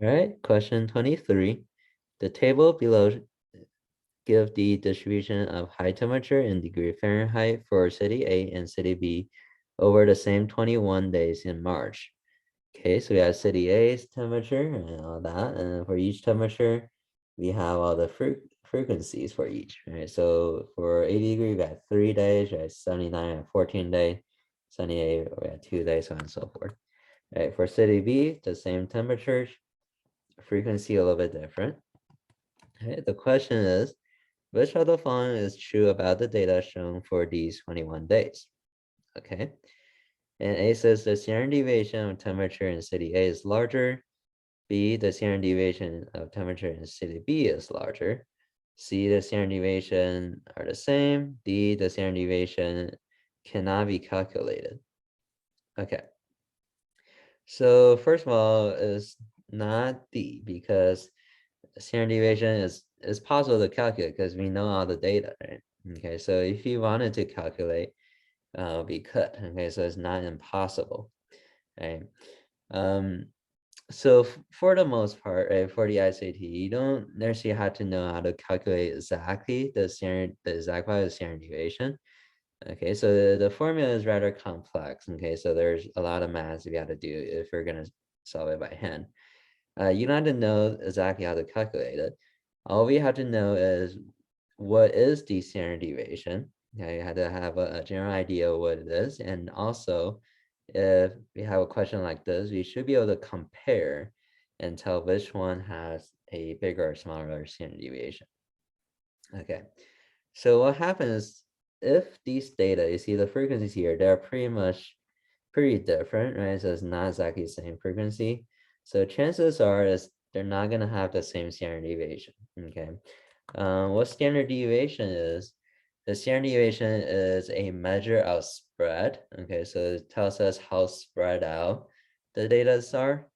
All right, question 23. The table below give the distribution of high temperature in degree Fahrenheit for city A and city B over the same 21 days in March. Okay, so we have city A's temperature and all that. And for each temperature, we have all the frequencies for each, right? So for 80 degree, we have 3 days, right? 79 at 14 days, 78, we have 2 days, so on and so forth. Right, for city B, the same temperatures, frequency a little bit different. Okay, the question is, which of the following is true about the data shown for these 21 days? Okay, and A says the standard deviation of temperature in city A is larger. B, the standard deviation of temperature in city B is larger. C, the standard deviation are the same. D, the standard deviation cannot be calculated. Okay, so first of all, is not D, because standard deviation is possible to calculate because we know all the data, right? Okay, so if you wanted to calculate, we could. Okay, so it's not impossible, right? So for the most part, right, for the SAT, you don't necessarily have to know how to calculate exactly the exact value of standard deviation. Okay, so the formula is rather complex. Okay, so there's a lot of math we have to do if we're gonna solve it by hand. You don't have to know exactly how to calculate it. All we have to know is what is the standard deviation. Okay, you have to have a general idea of what it is. And also, if we have a question like this, we should be able to compare and tell which one has a bigger or smaller standard deviation. Okay, so what happens if these data, you see the frequencies here, they're pretty different, right? So it's not exactly the same frequency. So chances are is they're not going to have the same standard deviation. Okay. What standard deviation is? The standard deviation is a measure of spread. Okay, so it tells us how spread out the data are.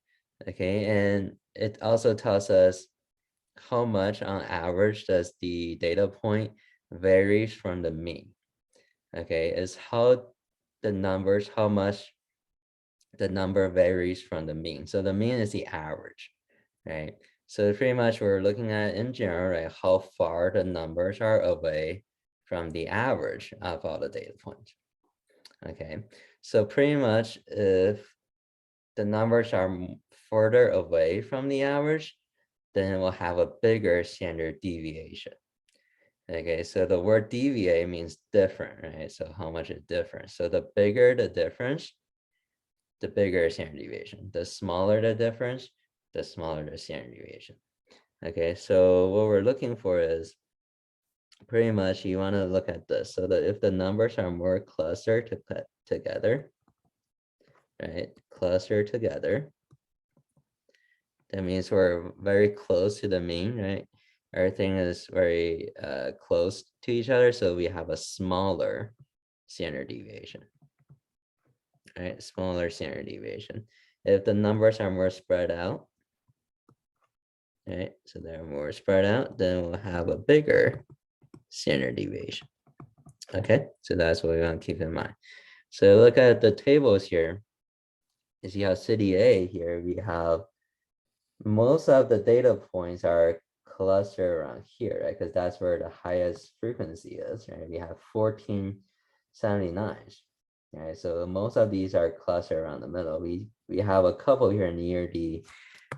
Okay, and it also tells us how much on average does the data point varies from the mean. Okay, is how the numbers, how much the number varies from the mean. So the mean is the average, right? So pretty much we're looking at in general, right, how far the numbers are away from the average of all the data points. Okay, so pretty much if the numbers are further away from the average, then we'll have a bigger standard deviation. Okay, so the word deviate means different, right? So how much is different? So the bigger the difference, the bigger standard deviation. The smaller the difference, the smaller the standard deviation. Okay, so what we're looking for is pretty much you want to look at this so that if the numbers are more clustered to put together, right? Cluster together, that means we're very close to the mean, right? Everything is very close to each other, so we have a smaller standard deviation. Right, smaller standard deviation. If the numbers are more spread out, right, so they're more spread out, then we'll have a bigger standard deviation. Okay, so that's what we want to keep in mind. So look at the tables here. You see how city A here, we have most of the data points are clustered around here, right? Because that's where the highest frequency is, right? We have 1479, right? So most of these are clustered around the middle. We have a couple here near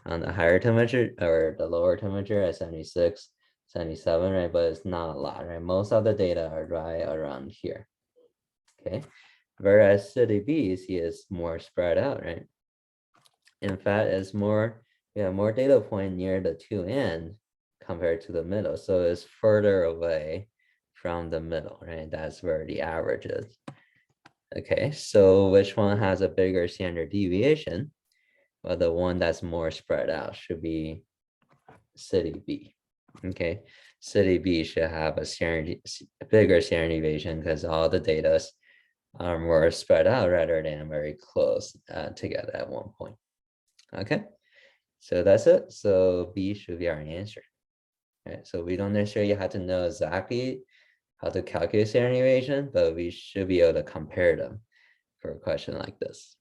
on the higher temperature or the lower temperature at 76, 77, right? But it's not a lot, right? Most of the data are right around here, okay? Whereas city B, you see, is more spread out, right? In fact, it's more, we have more data point near the two end compared to the middle. So it's further away from the middle, right? That's where the average is. Okay, so which one has a bigger standard deviation? Well, the one that's more spread out should be city B. Okay, city B should have a bigger standard deviation because all the data are more spread out rather than very close together at one point. Okay, so that's it. So B should be our answer. Right, so we don't necessarily have to know exactly how to calculate standard deviation, but we should be able to compare them for a question like this.